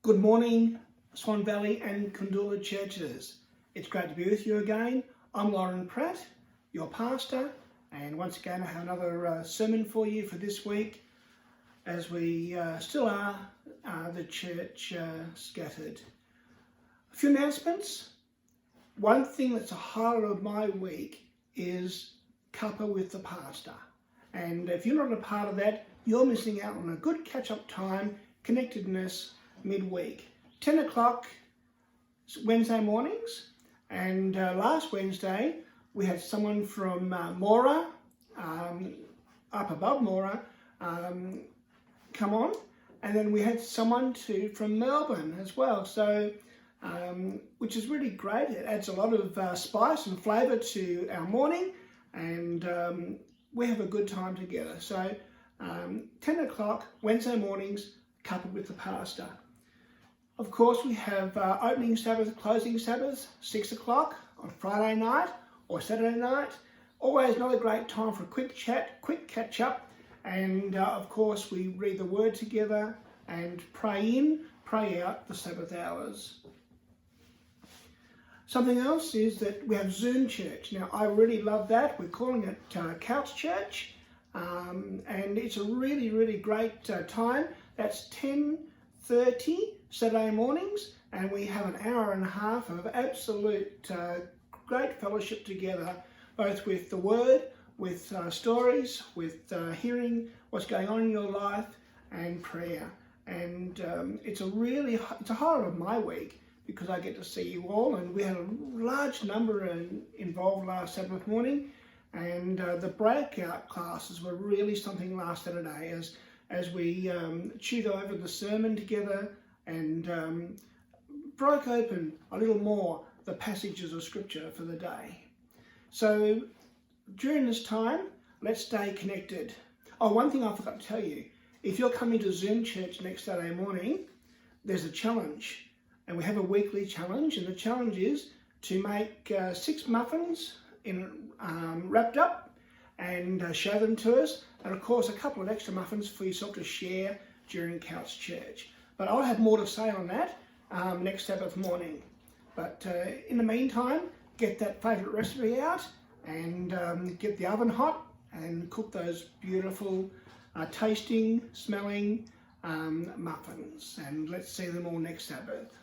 Good morning, Swan Valley and Kundula churches. It's great to be with you again. I'm Loren Pratt, your pastor, and once again I have another sermon for you for this week as we still are the church scattered. A few announcements. One thing that's a highlight of my week is Cuppa with the pastor. And if you're not a part of that, you're missing out on a good catch-up time, connectedness, midweek. 10 o'clock Wednesday mornings, and last Wednesday we had someone from Mora, up above Mora, come on, and then we had someone from Melbourne as well, so which is really great. It adds a lot of spice and flavour to our morning, and we have a good time together. So 10 o'clock Wednesday mornings, Cuppa with the pastor. Of course, we have opening Sabbath, closing Sabbath, 6 o'clock on Friday night or Saturday night. Always another great time for a quick chat, quick catch up. And of course, we read the word together and pray in, pray out the Sabbath hours. Something else is that we have Zoom church. Now, I really love that. We're calling it Couch Church. And it's a really, really great time. That's 10:30 Saturday mornings, and we have an hour and a half of absolute great fellowship together, both with the word, with stories, with hearing what's going on in your life, and prayer. And it's a highlight of my week because I get to see you all, and we had a large number involved last Sabbath morning, and the breakout classes were really something last Saturday as we chewed over the sermon together and broke open a little more the passages of scripture for the day. So during this time, let's stay connected. Oh, one thing I forgot to tell you, if you're coming to Zoom church next Saturday morning, there's a challenge, and we have a weekly challenge, and the challenge is to make 6 muffins wrapped up and show them to us, and of course a couple of extra muffins for yourself to share during Couch Church. But I'll have more to say on that next Sabbath morning. But in the meantime, get that favourite recipe out and get the oven hot and cook those beautiful tasting, smelling muffins. And let's see them all next Sabbath.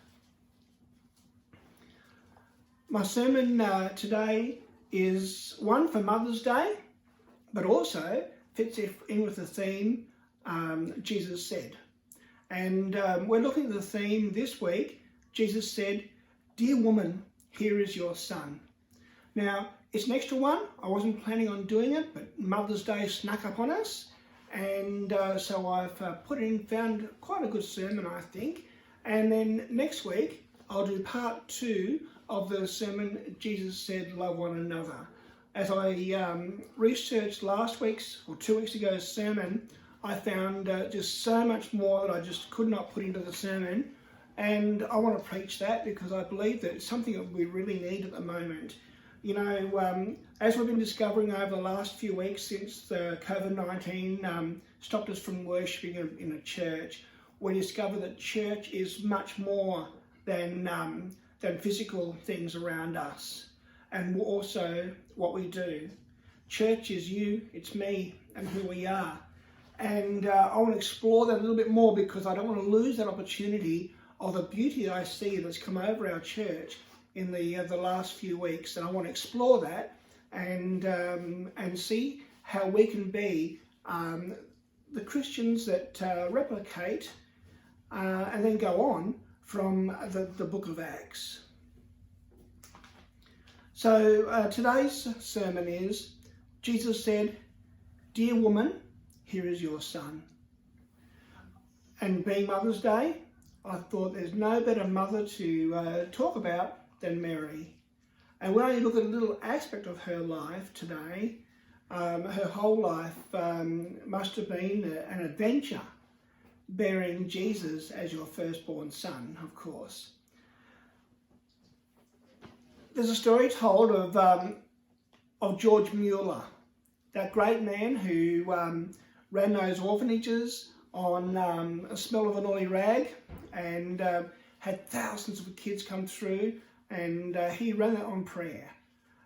My sermon today is one for Mother's Day, but also fits in with the theme Jesus said. And we're looking at the theme this week. Jesus said, "Dear woman, here is your son." Now, it's an extra one. I wasn't planning on doing it, but Mother's Day snuck up on us. And so I've found quite a good sermon, I think. And then next week, I'll do part 2 of the sermon, Jesus said, love one another. As I researched last week's or 2 weeks ago's sermon, I found just so much more that I just could not put into the sermon. And I want to preach that because I believe that it's something that we really need at the moment. You know, as we've been discovering over the last few weeks since the COVID-19 stopped us from worshipping in a church, we discover that church is much more than physical things around us, and also what we do. Church is you, it's me, and who we are. And I want to explore that a little bit more because I don't want to lose that opportunity of the beauty that I see that's come over our church in the last few weeks. And I want to explore that and see how we can be the Christians that replicate and then go on from the book of Acts. So today's sermon is, Jesus said, "Dear woman, here is your son." And being Mother's Day, I thought there's no better mother to talk about than Mary. And when I look at a little aspect of her life today, her whole life must have been an adventure, bearing Jesus as your firstborn son, of course. There's a story told of George Mueller, that great man who ran those orphanages on a smell of an oily rag, and had thousands of kids come through, and he ran it on prayer.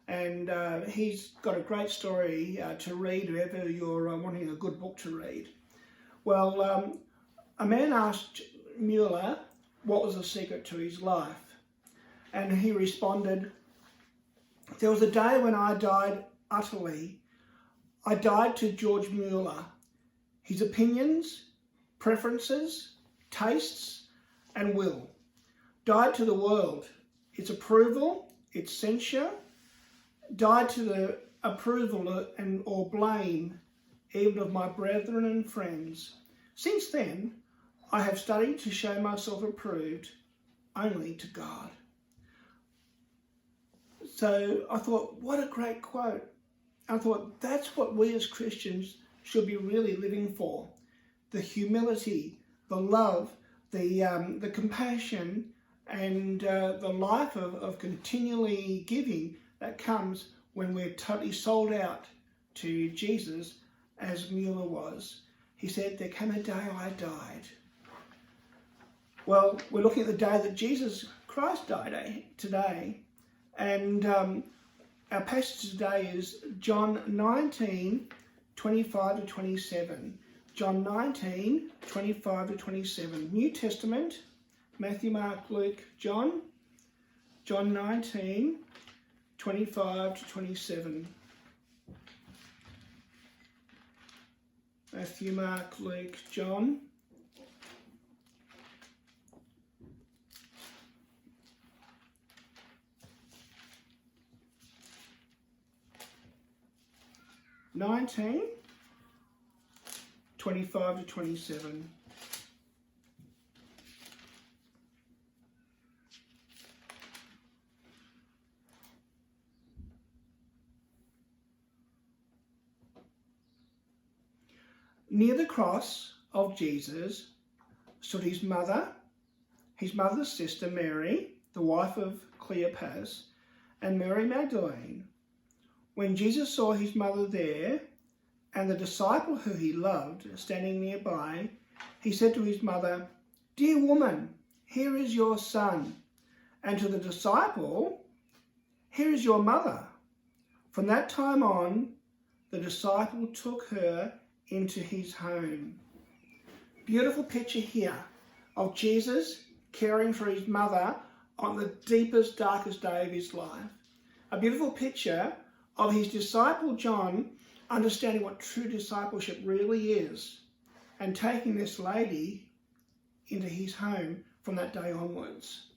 And he's got a great story to read if ever you're wanting a good book to read. Well, a man asked Mueller what was the secret to his life, and he responded, "There was a day when I died utterly. I died to George Mueller, his opinions, preferences, tastes, and will. Died to the world, its approval, its censure. Died to the approval and or blame even of my brethren and friends. Since then, I have studied to show myself approved only to God." So I thought, what a great quote. I thought that's what we as Christians should be really living for. The humility, the love, the compassion, and the life of continually giving that comes when we're totally sold out to Jesus, as Mueller was. He said, "There came a day I died." Well, we're looking at the day that Jesus Christ died today. And our passage today is John 19, 25 to 27. John 19, 25 to 27. New Testament, Matthew, Mark, Luke, John. John 19, 25 to 27. Matthew, Mark, Luke, John. (19) 25 to 27. Near the cross of Jesus stood his mother's sister Mary, the wife of Cleopas, and Mary Magdalene. When Jesus saw his mother there, and the disciple who he loved standing nearby, he said to his mother, "Dear woman, here is your son." And to the disciple, "Here is your mother." From that time on, the disciple took her into his home. Beautiful picture here of Jesus caring for his mother on the deepest, darkest day of his life. A beautiful picture of his disciple John understanding what true discipleship really is and taking this lady into his home from that day onwards.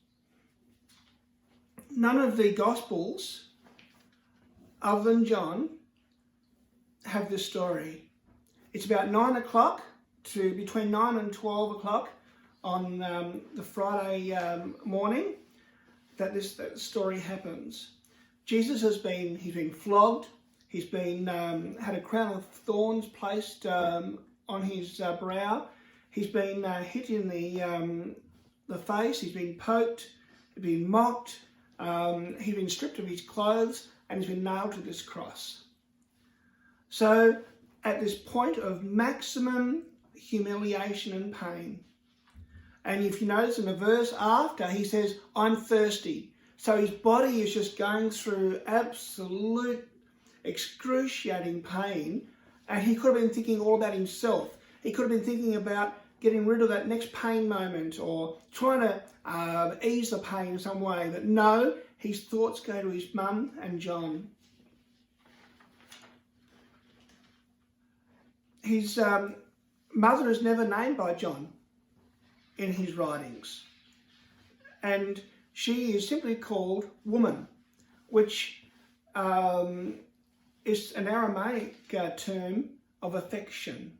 None of the Gospels, other than John, have this story. It's about 9 o'clock to between 9 and 12 o'clock on the Friday morning that this story happens. Jesus he's been flogged. He's been had a crown of thorns placed on his brow. He's been hit in the face. He's been poked. He's been mocked. He's been stripped of his clothes, and he's been nailed to this cross. So, at this point of maximum humiliation and pain, and if you notice in the verse after, he says, "I'm thirsty." So his body is just going through absolute excruciating pain, and he could have been thinking all about himself. He could have been thinking about getting rid of that next pain moment or trying to ease the pain in some way. But no, his thoughts go to his mum and John. His mother is never named by John in his writings. And she is simply called woman, which is an Aramaic term of affection,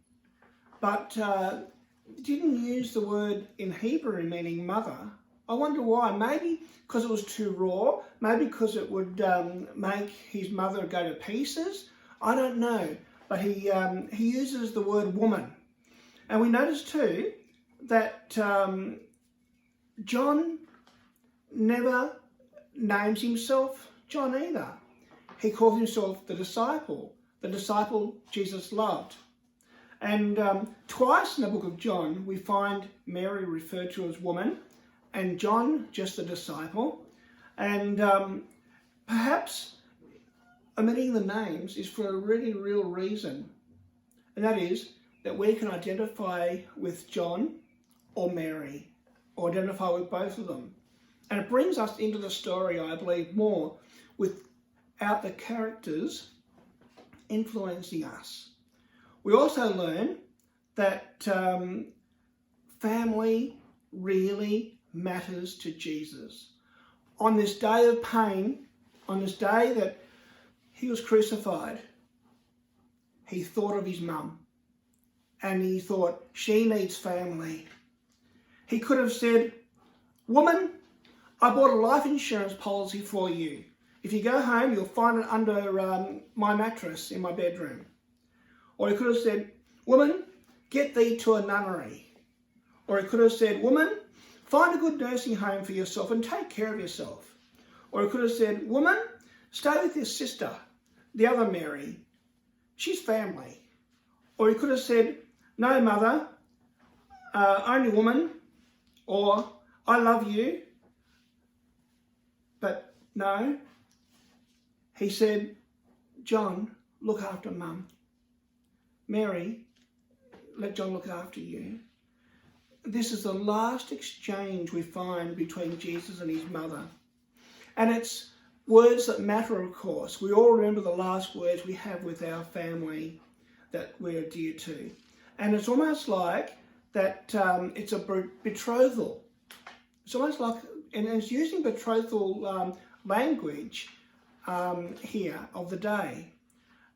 but didn't use the word in Hebrew meaning mother. I wonder why. Maybe because it was too raw, maybe because it would make his mother go to pieces. I don't know, but he uses the word woman. And we notice too that John never names himself John either. He calls himself the disciple Jesus loved. And twice in the book of John, we find Mary referred to as woman and John just a disciple. And perhaps omitting the names is for a really real reason. And that is that we can identify with John or Mary, or identify with both of them. And it brings us into the story, I believe, more without the characters influencing us. We also learn that family really matters to Jesus. On this day of pain, on this day that he was crucified, he thought of his mum, and he thought, she needs family. He could have said, woman, I bought a life insurance policy for you. If you go home, you'll find it under my mattress in my bedroom. Or he could have said, woman, get thee to a nunnery. Or he could have said, woman, find a good nursing home for yourself and take care of yourself. Or he could have said, woman, stay with your sister, the other Mary. She's family. Or he could have said, no, mother, only woman. Or, I love you. But no, he said, John, look after mum. Mary, let John look after you. This is the last exchange we find between Jesus and his mother. And it's words that matter, of course. We all remember the last words we have with our family that we're dear to. And it's almost like that it's a betrothal. It's almost like, and it's using betrothal language here of the day.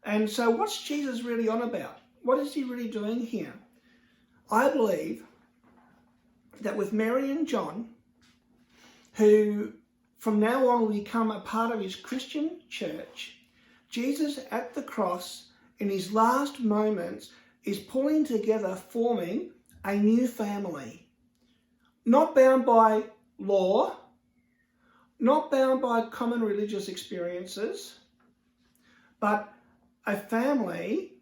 And so what's Jesus really on about? What is he really doing here? I believe that with Mary and John, who from now on will become a part of his Christian church, Jesus at the cross in his last moments is pulling together, forming a new family. Not bound by law, not bound by common religious experiences, but a family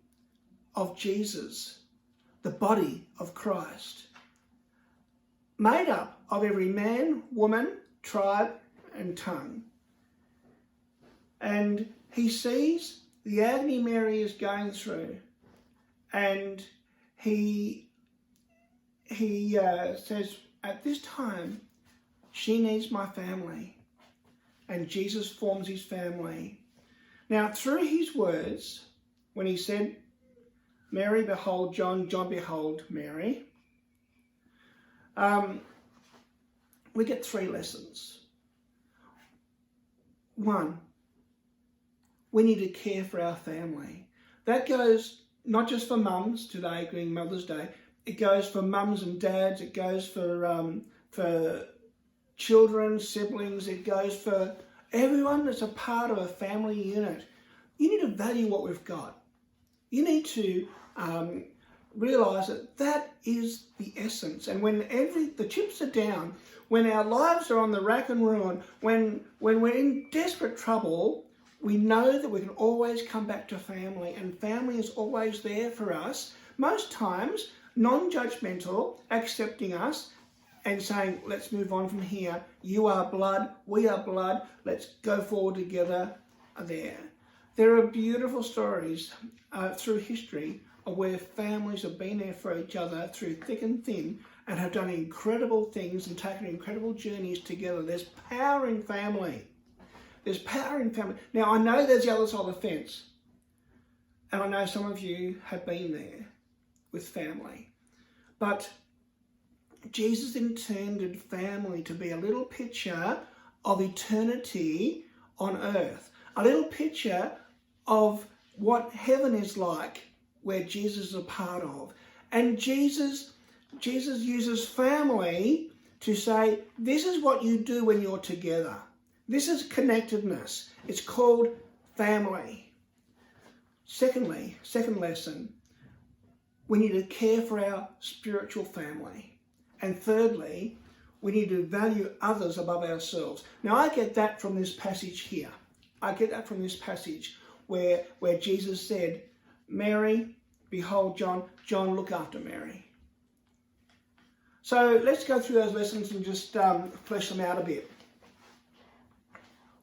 of Jesus, the body of Christ, made up of every man, woman, tribe, and tongue. And he sees the agony Mary is going through, and he says, at this time, she needs my family. And Jesus forms his family. Now, through his words, when he said, Mary, behold John, John, behold Mary, we get three lessons. One, we need to care for our family. That goes not just for mums today, being Mother's Day. It goes for mums and dads. It goes for children, siblings. It goes for everyone that's a part of a family unit. You need to value what we've got. You need to realise that is the essence. And when the chips are down, when our lives are on the rack and ruin, when we're in desperate trouble, we know that we can always come back to family, and family is always there for us. Most times, non-judgmental, accepting us and saying, let's move on from here. You are blood, we are blood, let's go forward together there. There are beautiful stories through history of where families have been there for each other through thick and thin and have done incredible things and taken incredible journeys together. There's power in family. There's power in family. Now, I know there's the other side of the fence, and I know some of you have been there with family. But Jesus intended family to be a little picture of eternity on earth, a little picture of what heaven is like, where Jesus is a part of. And Jesus uses family to say, this is what you do when you're together. This is connectedness. It's called family. Secondly, second lesson, we need to care for our spiritual family. And thirdly, we need to value others above ourselves. Now, I get that from this passage here. I get that from this passage where Jesus said, Mary, behold John, John, look after Mary. So let's go through those lessons and just flesh them out a bit.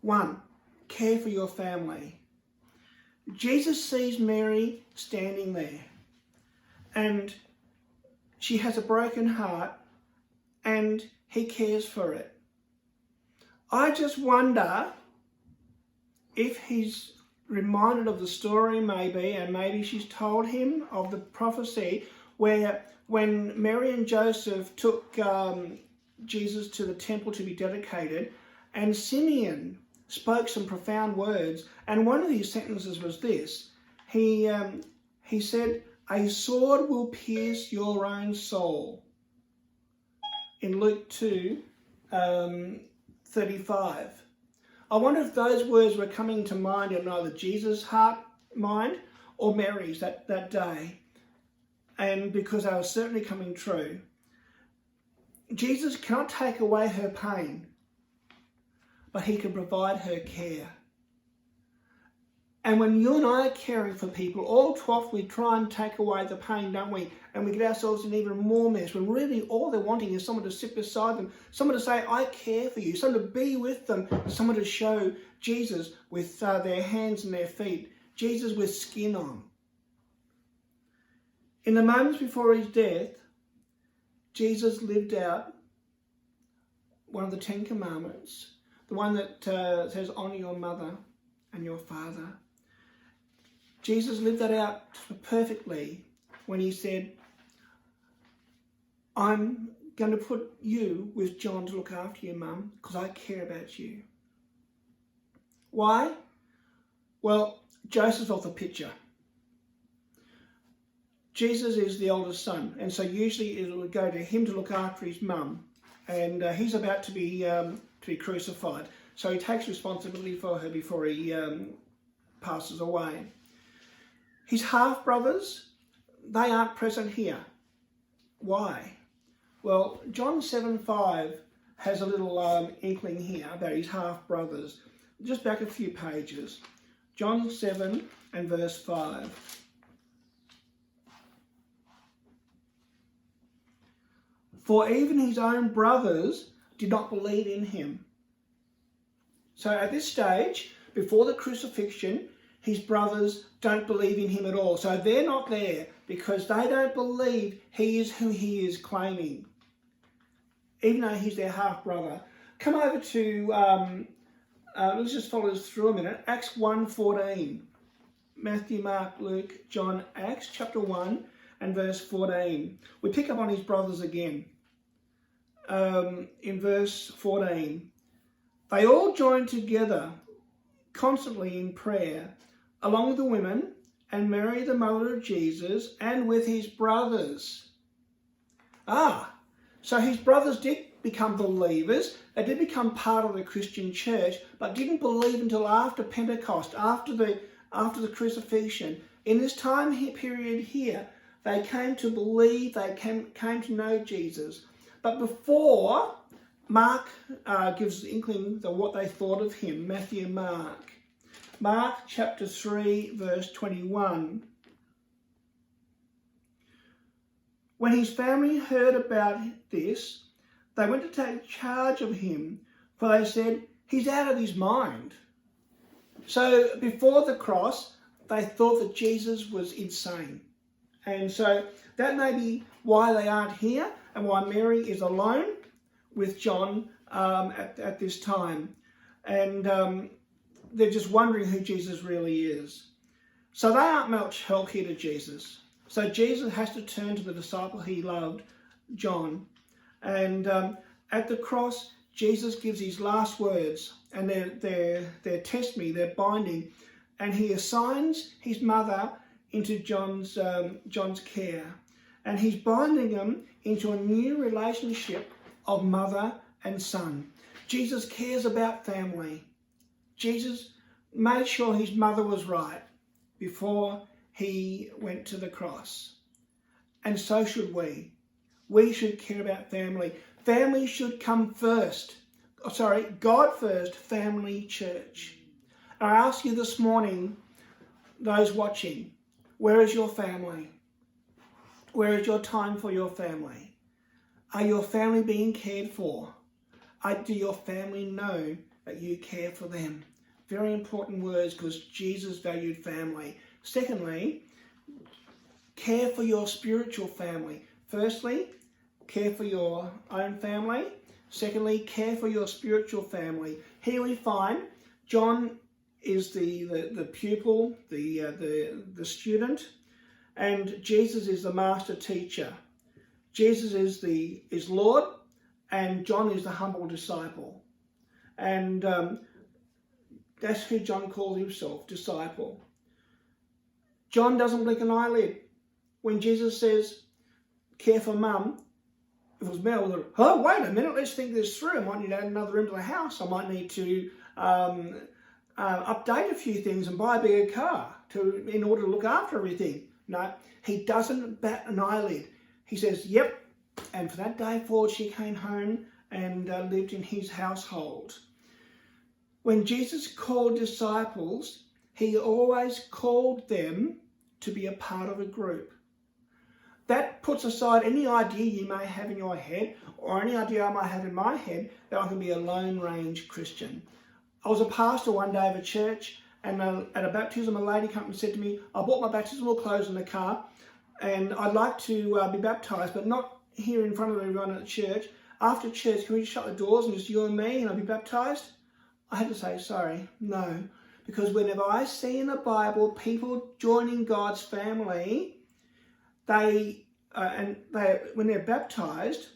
1, care for your family. Jesus sees Mary standing there and she has a broken heart and he cares for it. I just wonder if he's reminded of the story maybe, and maybe she's told him of the prophecy where when Mary and Joseph took Jesus to the temple to be dedicated, and Simeon spoke some profound words, and one of these sentences was this. He said, "A sword will pierce your own soul," in Luke 2:35. I wonder if those words were coming to mind in either Jesus' heart mind or Mary's that day, and because they were certainly coming true. Jesus cannot take away her pain, but he can provide her care. And when you and I are caring for people, all too often we try and take away the pain, don't we? And we get ourselves in even more mess, when really all they're wanting is someone to sit beside them, someone to say, I care for you, someone to be with them, someone to show Jesus with their hands and their feet, Jesus with skin on. In the moments before his death, Jesus lived out one of the 10 Commandments, the one that says, honour your mother and your father. Jesus lived that out perfectly when he said, I'm going to put you with John to look after you, Mum, because I care about you. Why? Well, Joseph's off the picture. Jesus is the oldest son, and so usually it would go to him to look after his mum, and he's about to be crucified. So he takes responsibility for her before he passes away. His half-brothers, they aren't present here. Why? Well, John 7:5 has a little inkling here about his half-brothers. Just back a few pages. John 7 and verse 5. For even his own brothers did not believe in him. So at this stage, before the crucifixion, his brothers don't believe in him at all. So they're not there because they don't believe he is who he is claiming, even though he's their half-brother. Come over to, let's just follow this through a minute, Acts 1:14. Matthew, Mark, Luke, John, Acts chapter 1 and verse 14. We pick up on his brothers again. In verse 14. They all joined together constantly in prayer, along with the women and Mary, the mother of Jesus, and with his brothers. So his brothers did become believers. They did become part of the Christian church, but didn't believe until after Pentecost, after the crucifixion. In this time period here, they came to believe, they came to know Jesus. But before, Mark gives the inkling of what they thought of him, Matthew and Mark. Mark chapter 3, verse 21. When his family heard about this, they went to take charge of him, for they said, he's out of his mind. So before the cross, they thought that Jesus was insane. And so that may be why they aren't here and why Mary is alone with John at this time. And they're just wondering who Jesus really is. So they aren't much help here to Jesus. So Jesus has to turn to the disciple he loved, John. And at the cross, Jesus gives his last words, and they're testimony, they're binding. And he assigns his mother into John's care. And he's binding them into a new relationship of mother and son. Jesus cares about family. Jesus made sure his mother was right before he went to the cross. And so should we. We should care about family. Family should come first. God first, family, church. I ask you this morning, those watching, where is your family? Where is your time for your family? Are your family being cared for? Do your family know that you care for them? Very important words, because Jesus valued family. Secondly, care for your spiritual family. Firstly, care for your own family. Secondly, care for your spiritual family. Here we find John is the pupil, the student, and Jesus is the master teacher. Jesus is Lord, and John is the humble disciple. And that's who John calls himself, disciple. John doesn't blink an eyelid. When Jesus says, care for mum, if it was me, I would have, oh, wait a minute, let's think this through. I might need to add another room to the house. I might need to update a few things and buy a bigger car in order to look after everything. No, he doesn't bat an eyelid. He says, yep. And for that day forward, she came home and lived in his household. When Jesus called disciples, he always called them to be a part of a group. That puts aside any idea you may have in your head, or any idea I might have in my head, that I can be a lone range Christian. I was a pastor one day of a church, and at a baptism, a lady came and said to me, I bought my baptismal clothes in the car, and I'd like to be baptised, but not here in front of everyone at church. After church, can we just shut the doors and just you and me, and I'll be baptised? I had to say, sorry, no. Because whenever I see in the Bible people joining God's family, when they're baptised,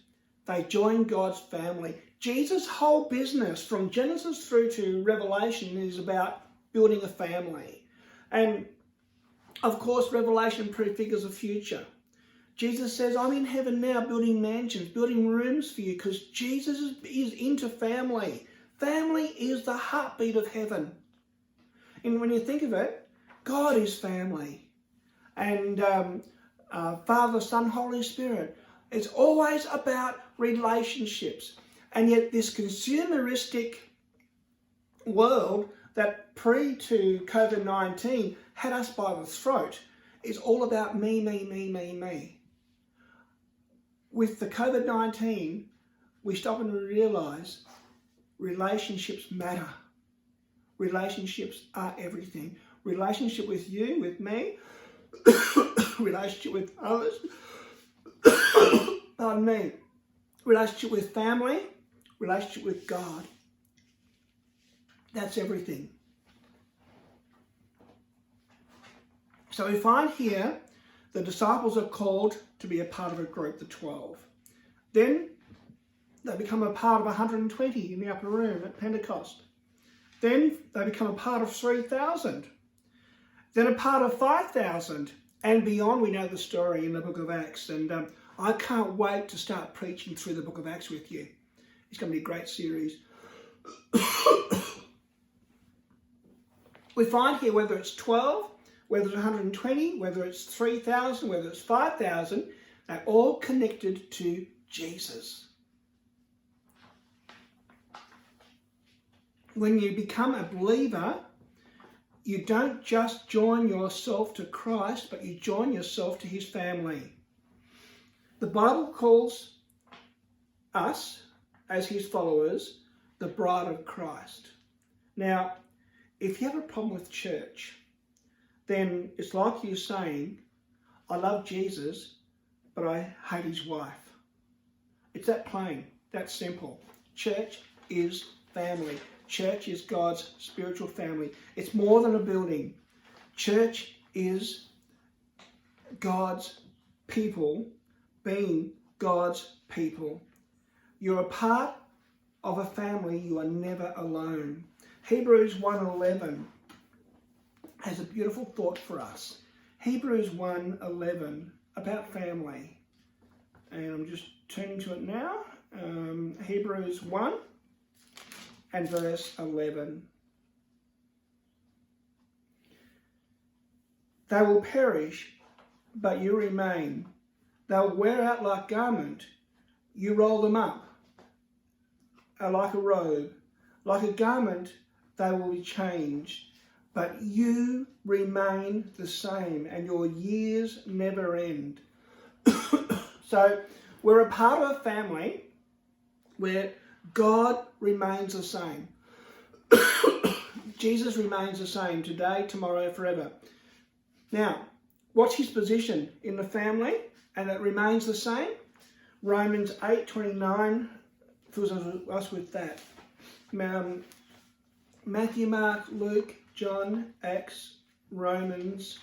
they join God's family. Jesus' whole business from Genesis through to Revelation is about building a family. And of course, Revelation prefigures a future. Jesus says, I'm in heaven now building mansions, building rooms for you, because Jesus is into family. Family is the heartbeat of heaven. And when you think of it, God is family. And Father, Son, Holy Spirit. It's always about relationships. And yet this consumeristic world that to COVID-19 had us by the throat is all about me, me, me, me, me. With the COVID-19, we stop and realise relationships matter. Relationships are everything. Relationship with you, with me, relationship with others, pardon me, relationship with family, relationship with God. That's everything. So we find here the disciples are called to be a part of a group, the 12. Then they become a part of 120 in the upper room at Pentecost. Then they become a part of 3,000. Then a part of 5,000 and beyond. We know the story in the book of Acts. And I can't wait to start preaching through the book of Acts with you. It's going to be a great series. We find here whether it's 12, whether it's 120, whether it's 3,000, whether it's 5,000, they're all connected to Jesus. When you become a believer, you don't just join yourself to Christ, but you join yourself to his family. The Bible calls us, as his followers, the bride of Christ. Now, if you have a problem with church, then it's like you saying, I love Jesus, but I hate his wife. It's that plain, that simple. Church is family. Church is God's spiritual family. It's more than a building. Church is God's people being God's people. You're a part of a family. You are never alone. Hebrews 1:11 has a beautiful thought for us. Hebrews 1:11 about family. And I'm just turning to it now. Hebrews 1 and verse 11. They will perish, but you remain. They'll wear out like garment. You roll them up like a robe. Like a garment, they will be changed. But you remain the same, and your years never end. So we're a part of a family where God remains the same. Jesus remains the same today, tomorrow, forever. Now, what's his position in the family? And it remains the same. Romans 8:29 fills us with that. Matthew, Mark, Luke, John, Acts, Romans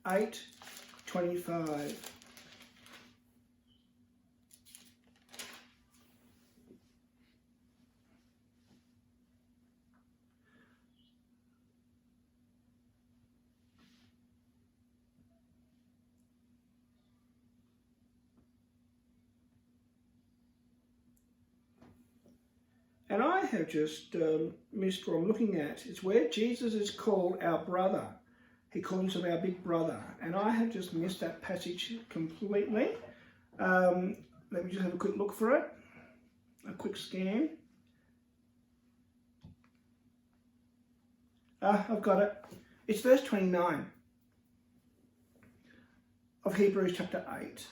8:25. And I have just missed what I'm looking at. It's where Jesus is called our brother. He calls him our big brother. And I have just missed that passage completely. Let me just have a quick look for it. A quick scan. I've got it. It's verse 29 of Hebrews chapter 8.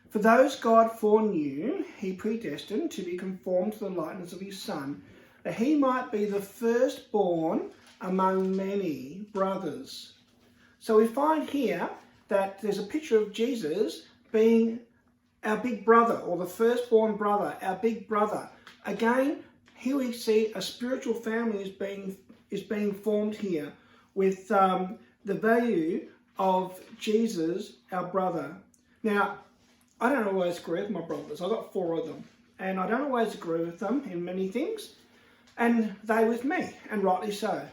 For those God foreknew, he predestined to be conformed to the likeness of his Son, that he might be the firstborn among many brothers. So we find here that there's a picture of Jesus being our big brother, or the firstborn brother, our big brother. Again, here we see a spiritual family is being formed here with the value of Jesus, our brother. Now, I don't always agree with my brothers. I've got 4 of them. And I don't always agree with them in many things. And they with me, and rightly so.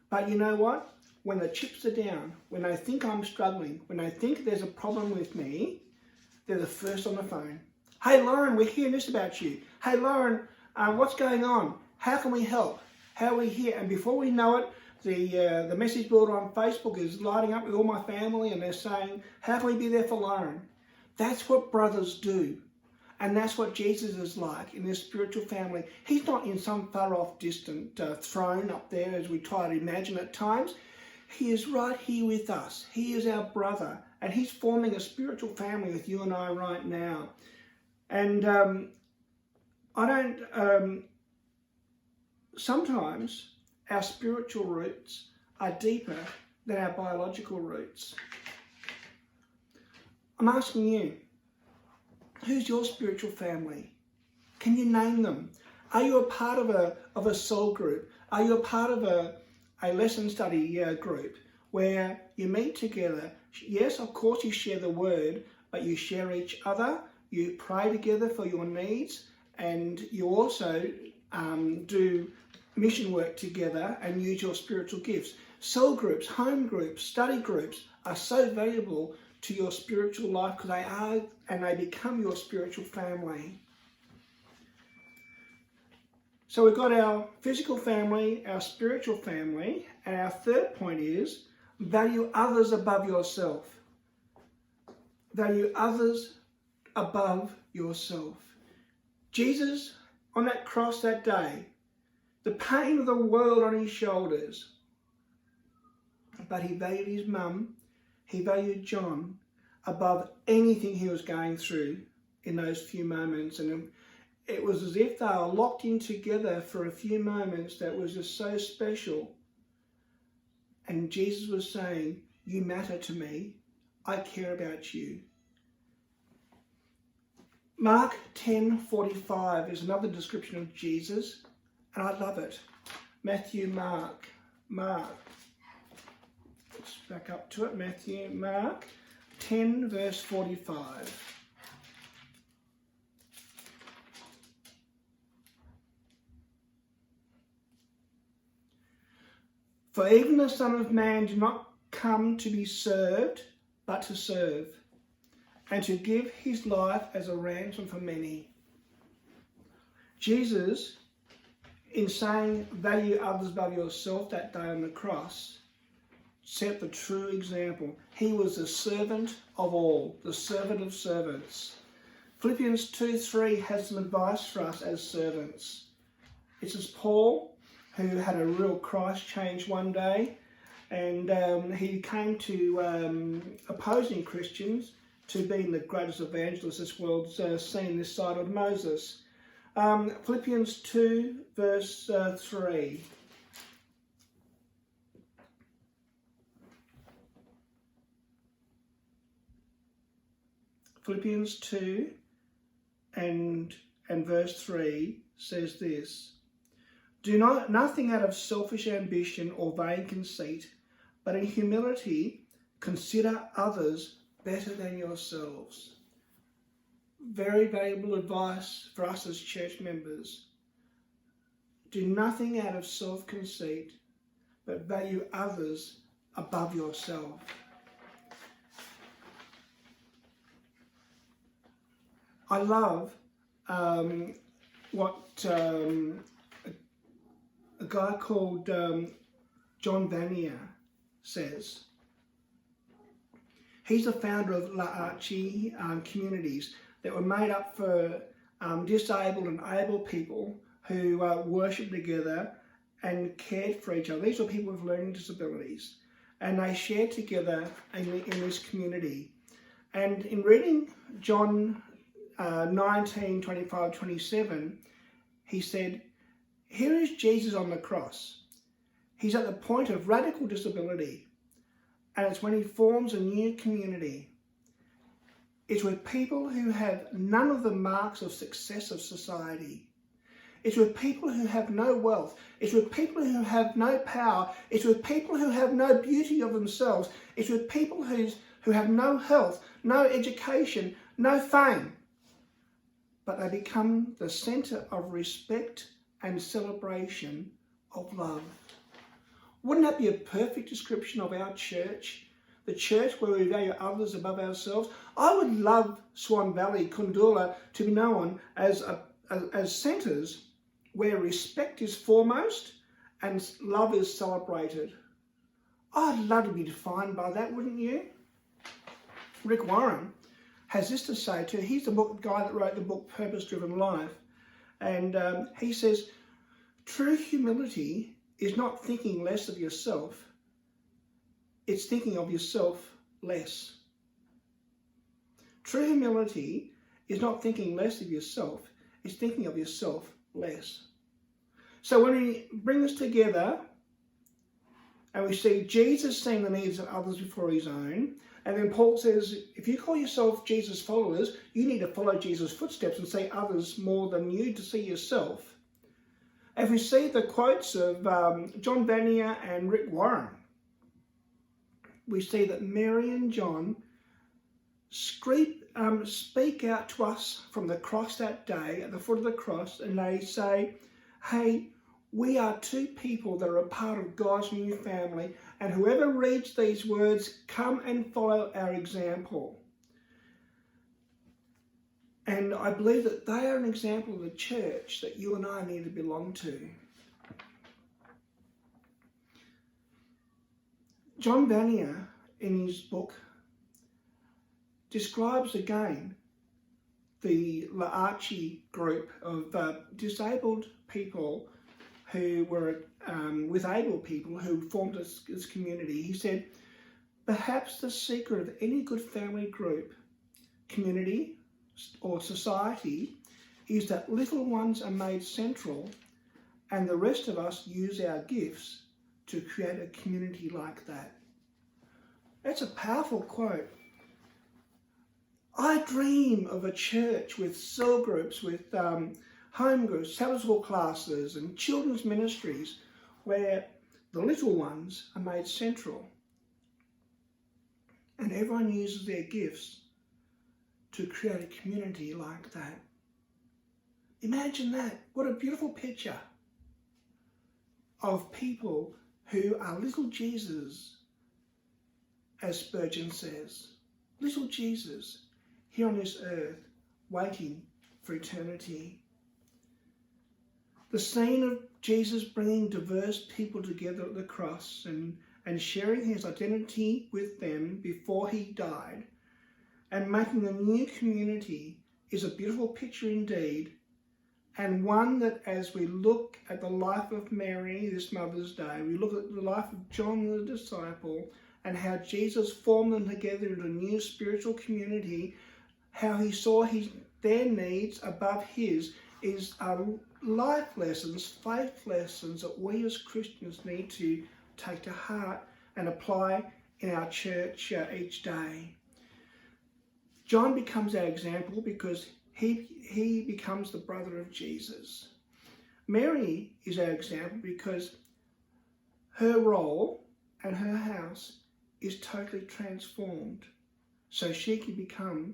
But you know what? When the chips are down, when they think I'm struggling, when they think there's a problem with me, they're the first on the phone. Hey, Loren, we're hearing this about you. Hey, Loren, what's going on? How can we help? How are we here? And before we know it, the message board on Facebook is lighting up with all my family, and they're saying, how can we be there for Loren? That's what brothers do. And that's what Jesus is like in this spiritual family. He's not in some far off distant throne up there as we try to imagine at times. He is right here with us. He is our brother. And he's forming a spiritual family with you and I right now. And sometimes our spiritual roots are deeper than our biological roots. I'm asking you, who's your spiritual family? Can you name them? Are you a part of a soul group? Are you a part of a lesson study group where you meet together? Yes, of course you share the word, but you share each other, you pray together for your needs, and you also do mission work together and use your spiritual gifts. Soul groups, home groups, study groups are so valuable to your spiritual life because they are and they become your spiritual family. So we've got our physical family, our spiritual family, and our third point is value others above yourself. Value others above yourself. Jesus, on that cross that day, the pain of the world on his shoulders, but he valued his mum, he valued John above anything he was going through in those few moments. And it was as if they were locked in together for a few moments that was just so special. And Jesus was saying, you matter to me. I care about you. Mark 10:45 is another description of Jesus, and I love it. Matthew, Mark. Let's back up to it. Matthew, Mark 10 verse 45. For even the Son of Man did not come to be served, but to serve, and to give his life as a ransom for many. Jesus, in saying value others above yourself that day on the cross, set the true example. He was the servant of all, the servant of servants. Philippians 2:3 has some advice for us as servants. It says Paul, who had a real Christ change one day, and he came to opposing Christians to being the greatest evangelist this world's seen this side of Moses. Philippians 2 verse 3. Philippians 2 and verse 3 says this: Do nothing out of selfish ambition or vain conceit, but in humility consider others better than yourselves. Very valuable advice for us as church members. Do nothing out of self-conceit, but value others above yourself. I love what a guy called John Vanier says. He's the founder of La'achi communities that were made up for disabled and able people who worship together and cared for each other. These are people with learning disabilities, and they shared together in this community. And in reading John 19:25-27, he said, here is Jesus on the cross. He's at the point of radical disability, and it's when he forms a new community. It's with people who have none of the marks of success of society. It's with people who have no wealth. It's with people who have no power. It's with people who have no beauty of themselves. It's with people who have no health, no education, no fame. But they become the centre of respect and celebration of love. Wouldn't that be a perfect description of our church? The church where we value others above ourselves. I would love Swan Valley, Kundula to be known as centres where respect is foremost and love is celebrated. I'd love to be defined by that, wouldn't you? Rick Warren has this to say too. He's the guy that wrote the book Purpose Driven Life. And he says, true humility is not thinking less of yourself. It's thinking of yourself less. True humility is not thinking less of yourself. It's thinking of yourself less. So when we bring this together and we see Jesus seeing the needs of others before his own, and then Paul says, if you call yourself Jesus followers, you need to follow Jesus' footsteps and see others more than you to see yourself. If we see the quotes of John Vanier and Rick Warren, we see that Mary and John speak out to us from the cross that day, at the foot of the cross, and they say, hey, we are two people that are a part of God's new family, and whoever reads these words, come and follow our example. And I believe that they are an example of the church that you and I need to belong to. John Vanier, in his book, describes again the La'achi group of disabled people who were with able people who formed this community. He said, perhaps the secret of any good family group, community or society is that little ones are made central and the rest of us use our gifts to create a community like that. That's a powerful quote. I dream of a church with cell groups, with home groups, Sabbath school classes and children's ministries where the little ones are made central and everyone uses their gifts to create a community like that. Imagine that. What a beautiful picture of people who are little Jesus, as Spurgeon says. Little Jesus here on this earth, waiting for eternity. The scene of Jesus bringing diverse people together at the cross and sharing his identity with them before he died and making a new community is a beautiful picture indeed, and one that as we look at the life of Mary this Mother's Day, we look at the life of John the disciple, and how Jesus formed them together into a new spiritual community, how he saw their needs above his, is life lessons, faith lessons that we as Christians need to take to heart and apply in our church each day. John becomes our example because he becomes the brother of Jesus. Mary is our example because her role and her house is totally transformed so she can become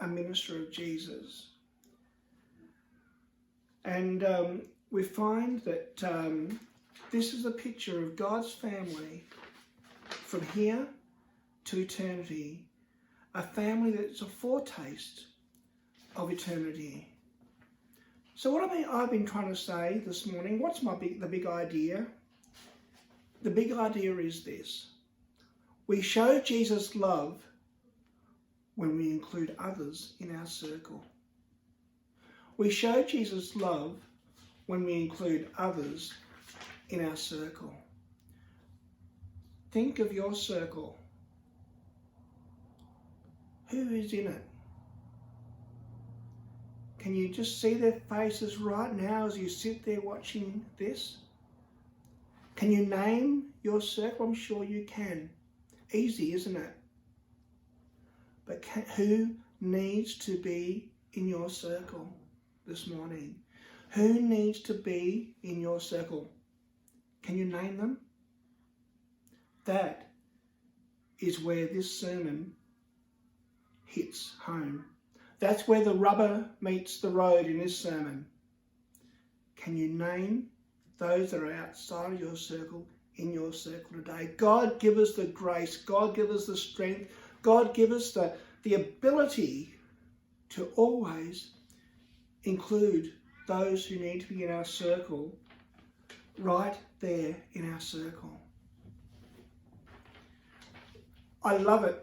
a minister of Jesus. And we find that this is a picture of God's family from here to eternity, a family that's a foretaste of eternity. So what I've been trying to say this morning, what's the big idea? The big idea is this: we show Jesus' love when we include others in our circle. We show Jesus' love when we include others in our circle. Think of your circle. Who is in it? Can you just see their faces right now as you sit there watching this? Can you name your circle? I'm sure you can. Easy, isn't it? But who needs to be in your circle this morning? Who needs to be in your circle? Can you name them? That is where this sermon hits home. That's where the rubber meets the road in this sermon. Can you name those that are outside of your circle in your circle today? God give us the grace. God give us the strength. God give us the ability to always include those who need to be in our circle right there in our circle. I love it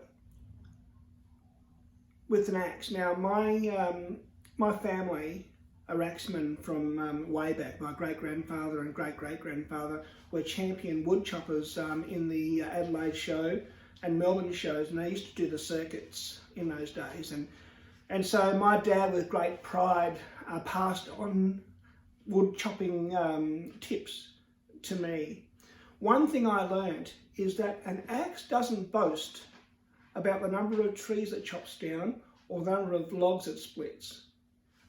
with an axe. Now, my family are axemen from way back. My great-grandfather and great-great-grandfather were champion wood choppers in the Adelaide show and Melbourne shows, and they used to do the circuits in those days. And so my dad, with great pride, passed on wood chopping tips to me. One thing I learned is that an axe doesn't boast about the number of trees it chops down or the number of logs it splits.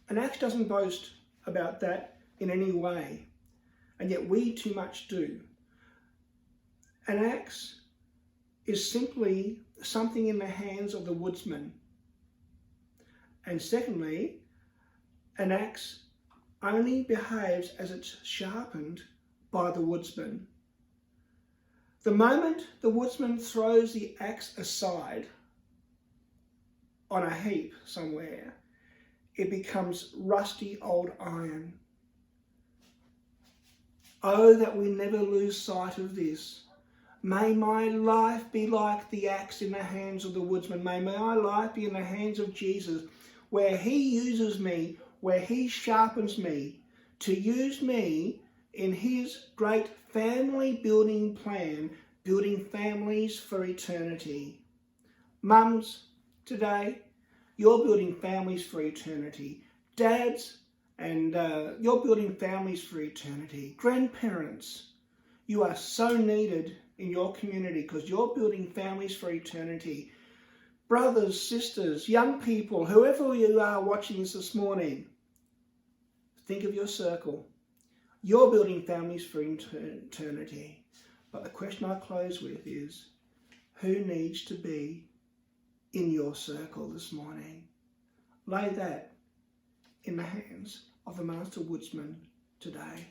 An axe doesn't boast about that in any way, and yet we too much do. An axe is simply something in the hands of the woodsman. And secondly, an axe only behaves as it's sharpened by the woodsman. The moment the woodsman throws the axe aside on a heap somewhere, it becomes rusty old iron. Oh, that we never lose sight of this. May my life be like the axe in the hands of the woodsman. May my life be in the hands of Jesus, where he uses me, where he sharpens me, to use me in his great family building plan, building families for eternity. Mums, today, you're building families for eternity. Dads, and you're building families for eternity. Grandparents, you are so needed in your community because you're building families for eternity. Brothers, sisters, young people, whoever you are watching this morning, think of your circle. You're building families for eternity. But the question I close with is, who needs to be in your circle this morning? Lay that in the hands of the Master Woodsman today.